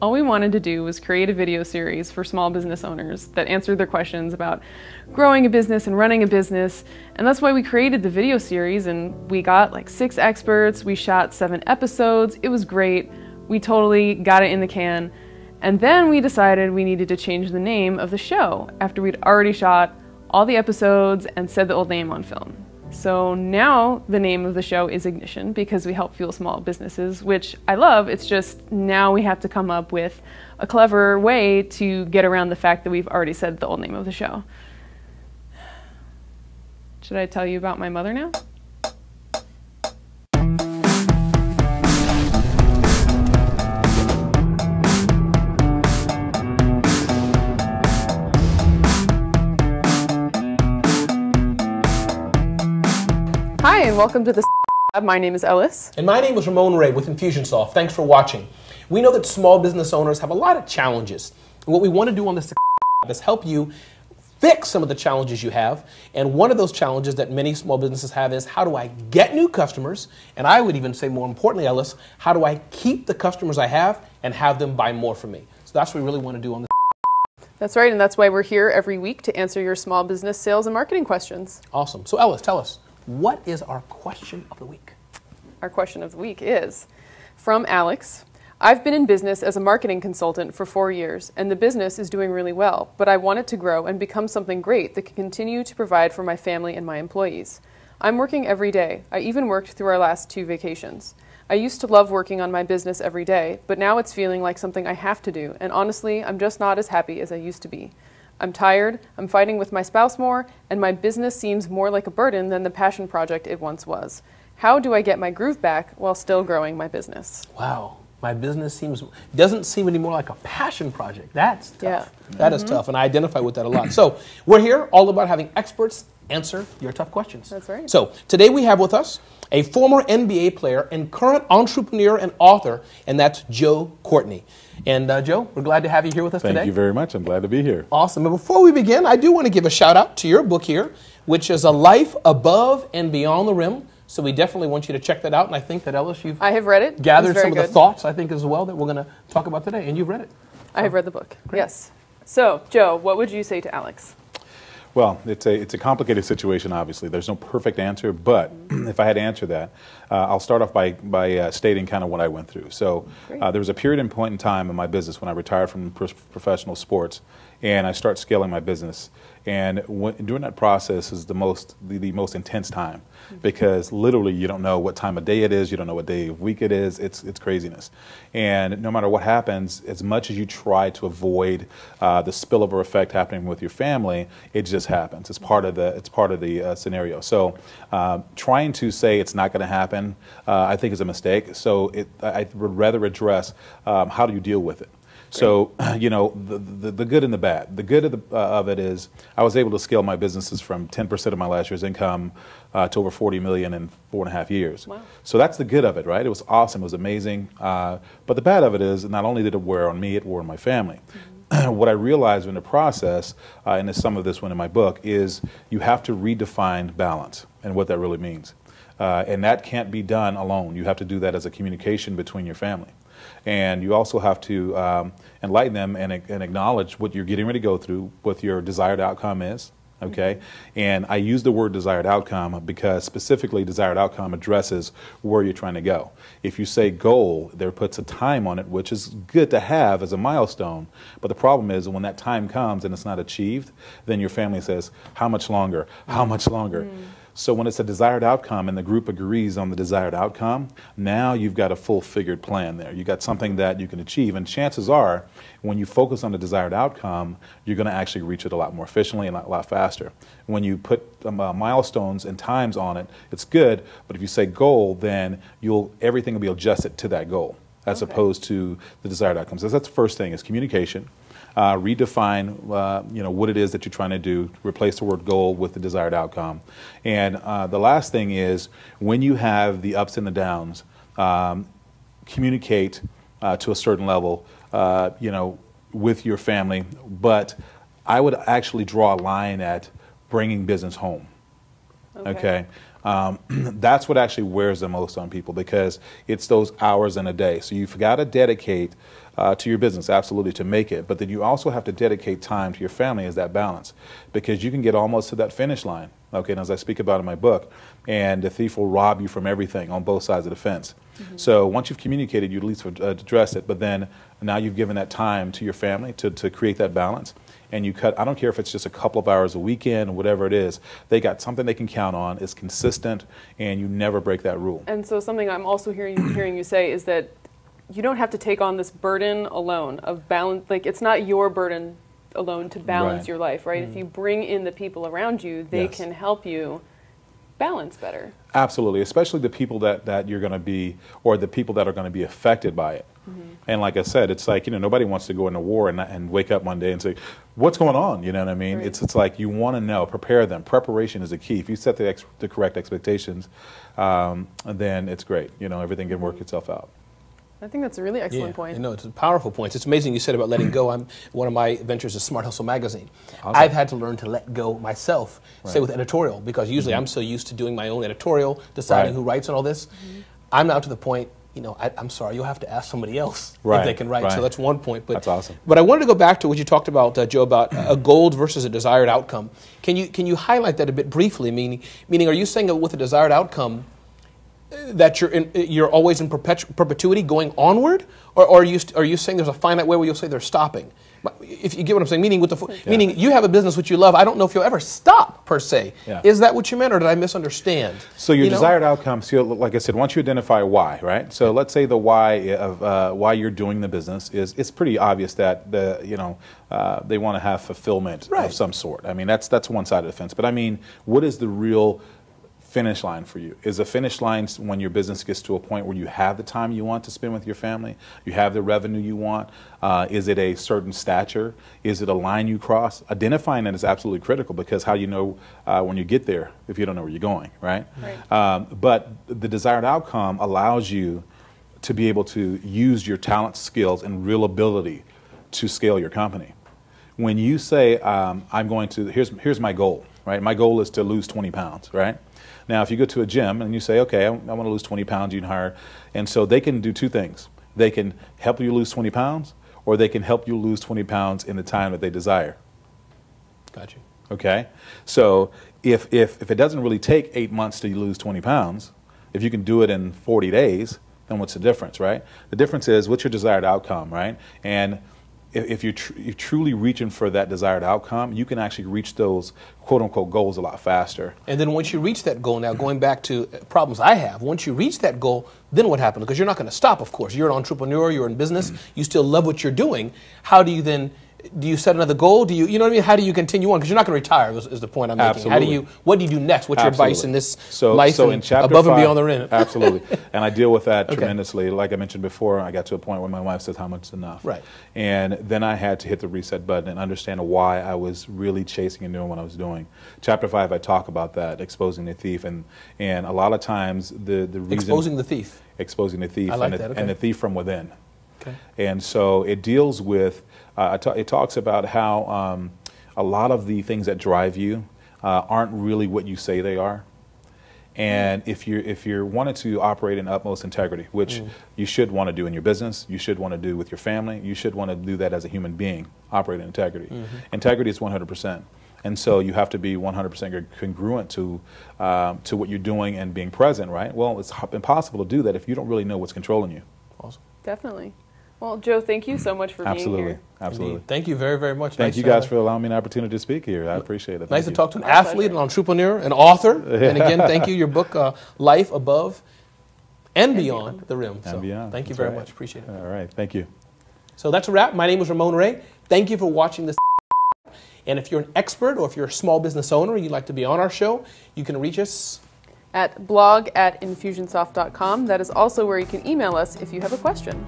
All we wanted to do was create a video series for small business owners that answered their questions about growing a business and running a business. And that's why we created the video series, and we got like 6 experts. We shot 7 episodes. It was great. We totally got it in the can. And then we decided we needed to change the name of the show after we'd already shot all the episodes and said the old name on film. So now the name of the show is Ignition because we help fuel small businesses, which I love. It's just now we have to come up with a clever way to get around the fact that we've already said the old name of the show. Should I tell you about my mother now? Hi, and welcome to the Lab. My name is Ellis. And my name is Ramon Ray with Infusionsoft. Thanks for watching. We know that small business owners have a lot of challenges. And what we want to do on this Lab is help you fix some of the challenges you have. And one of those challenges that many small businesses have is, how do I get new customers? And I would even say, more importantly, Ellis, how do I keep the customers I have and have them buy more from me? So that's what we really want to do on this. That's right, and that's why we're here every week to answer your small business sales and marketing questions. Awesome. So Ellis, tell us, what is our question of the week? Our question of the week is from Alex. I've been in business as a marketing consultant for 4 years, and the business is doing really well, but I want it to grow and become something great that can continue to provide for my family and my employees. I'm working every day. I even worked through our last 2 vacations. I used to love working on my business every day, but now it's feeling like something I have to do, and honestly, I'm just not as happy as I used to be. I'm tired, I'm fighting with my spouse more, and my business seems more like a burden than the passion project it once was. How do I get my groove back while still growing my business? Wow, my business doesn't seem anymore like a passion project. That's tough. Yeah. That is tough, and I identify with that a lot. So we're here all about having experts answer your tough questions. That's right. So today we have with us a former NBA player and current entrepreneur and author, and that's Joe Courtney. And Joe, we're glad to have you here with us today. Thank you very much. I'm glad to be here. Awesome. And before we begin, I do want to give a shout out to your book here, which is A Life Above and Beyond the Rim. So we definitely want you to check that out. And I think that, Ellis, I have read it. Gathered some of the thoughts, I think, as well, that we're going to talk about today. And you've read it. I have read the book. Great. Yes. So, Joe, what would you say to Alex? Well, it's a complicated situation, obviously. There's no perfect answer, but if I had to answer that, I'll start off by stating kind of what I went through. So there was a period and point in time in my business when I retired from professional sports, and I start scaling my business. And during that process is the most intense time, because literally you don't know what time of day it is, you don't know what day of week it is. It's craziness, and no matter what happens, as much as you try to avoid the spillover effect happening with your family, it just happens. It's part of the scenario. So trying to say it's not going to happen, I think is a mistake. So I would rather address how do you deal with it. So, you know, the good and the bad. The good of it is I was able to scale my businesses from 10% of my last year's income to over $40 million in 4.5 years. Wow. So that's the good of it, right? It was awesome. It was amazing. But the bad of it is not only did it wear on me, it wore on my family. What I realized in the process, and there's some of this one in my book, is you have to redefine balance and what that really means. And that can't be done alone. You have to do that as a communication between your family. And you also have to enlighten them and acknowledge what you're getting ready to go through, what your desired outcome is, okay? And I use the word desired outcome because specifically desired outcome addresses where you're trying to go. If you say goal, there puts a time on it, which is good to have as a milestone, but the problem is when that time comes and it's not achieved, then your family says, how much longer? How much longer? So when it's a desired outcome and the group agrees on the desired outcome, now you've got a full-figured plan there. You've got something that you can achieve. And chances are, when you focus on the desired outcome, you're going to actually reach it a lot more efficiently and a lot faster. When you put milestones and times on it, it's good. But if you say goal, then everything will be adjusted to that goal as opposed to the desired outcomes. So that's the first thing, is communication. Redefine what it is that you're trying to do, replace the word goal with the desired outcome. And the last thing is, when you have the ups and the downs, communicate to a certain level with your family, but I would actually draw a line at bringing business home. Okay? That's what actually wears the most on people, because it's those hours in a day. So you've got to dedicate to your business, absolutely, to make it. But then you also have to dedicate time to your family as that balance, because you can get almost to that finish line. Okay, and as I speak about in my book, and the thief will rob you from everything on both sides of the fence. So once you've communicated, you at least address it, but then now you've given that time to your family to create that balance. And you cut, I don't care if it's just a couple of hours a weekend or whatever it is, they got something they can count on, it's consistent, and you never break that rule. And so something I'm also hearing you say is that you don't have to take on this burden alone of balance. Like, it's not your burden alone to balance your life, right? If you bring in the people around you, they can help you balance better. Absolutely, especially the people that you're going to be, or the people that are going to be affected by it. And like I said, it's like, nobody wants to go into war and wake up one day and say, what's going on? You know what I mean? Right. It's like you want to know, prepare them. Preparation is a key. If you set the correct expectations, then it's great. Everything can work itself out. I think that's a really excellent point. No, it's a powerful point. It's amazing you said about letting go. One of my ventures is Smart Hustle Magazine. Awesome. I've had to learn to let go myself, say with editorial, because usually I'm so used to doing my own editorial, deciding who writes and all this. I'm now to the point, I'm sorry, you'll have to ask somebody else if they can write. So that's one point. But, that's awesome. But I wanted to go back to what you talked about, Joe, about a goal versus a desired outcome. Can you highlight that a bit briefly? Meaning, are you saying that with a desired outcome, that you're always in perpetuity going onward, or are you saying there's a finite way where you'll say they're stopping? If you get what I'm saying, meaning you have a business which you love, I don't know if you'll ever stop per se. Is that what you meant, or did I misunderstand? So your desired outcome, like I said, once you identify why, right? So let's say the why of why you're doing the business it's pretty obvious that they want to have fulfillment of some sort. I mean, that's one side of the fence. But I mean, what is the real finish line for you? Is the finish line when your business gets to a point where you have the time you want to spend with your family, you have the revenue you want? Is it a certain stature? Is it a line you cross? Identifying that is absolutely critical, because how do you know when you get there if you don't know where you're going, right? But the desired outcome allows you to be able to use your talent, skills, and real ability to scale your company. When you say, I'm going to, here's my goal, right? My goal is to lose 20 pounds, right? Now, if you go to a gym and you say, okay, I want to lose 20 pounds, you can hire, and so they can do two things. They can help you lose 20 pounds, or they can help you lose 20 pounds in the time that they desire. Got you. Okay? So if it doesn't really take 8 months to lose 20 pounds, if you can do it in 40 days, then what's the difference, right? The difference is, what's your desired outcome, right? And if you're truly reaching for that desired outcome, you can actually reach those quote-unquote goals a lot faster. And then once you reach that goal, now going back to problems I have, once you reach that goal, then what happens? Because you're not going to stop, of course. You're an entrepreneur, you're in business, you still love what you're doing. How do you then, do you set another goal? Do you know what I mean? How do you continue on? Because you're not going to retire, is the point I'm making. Absolutely. What do you do next? What's your advice in this life so in chapter above 5, and beyond the rim? Absolutely. And I deal with that tremendously. Like I mentioned before, I got to a point where my wife says, how much is enough? Right. And then I had to hit the reset button and understand why I was really chasing and doing what I was doing. Chapter 5, I talk about that, exposing the thief. And a lot of times the reason... Exposing the thief. Exposing the thief. I like that. Okay. And the thief from within. Okay. And so it deals with... it talks about how a lot of the things that drive you aren't really what you say they are. And if you're wanting to operate in utmost integrity, which you should want to do in your business, you should want to do with your family, you should want to do that as a human being, operate in integrity. Integrity is 100%. And so you have to be 100% congruent to what you're doing and being present, right? Well, it's impossible to do that if you don't really know what's controlling you. Awesome. Definitely. Well, Joe, thank you so much for being here. Absolutely. Thank you very, very much. Thank you guys for allowing me an opportunity to speak here. I appreciate it. Nice to talk to an athlete, an entrepreneur, an author. And again, thank you. Your book, Life Above and Beyond the Rim. And beyond. Thank you very much. Appreciate it. All right. Thank you. So that's a wrap. My name is Ramon Ray. Thank you for watching this. And if you're an expert or if you're a small business owner and you'd like to be on our show, you can reach us at blog@infusionsoft.com. That is also where you can email us if you have a question.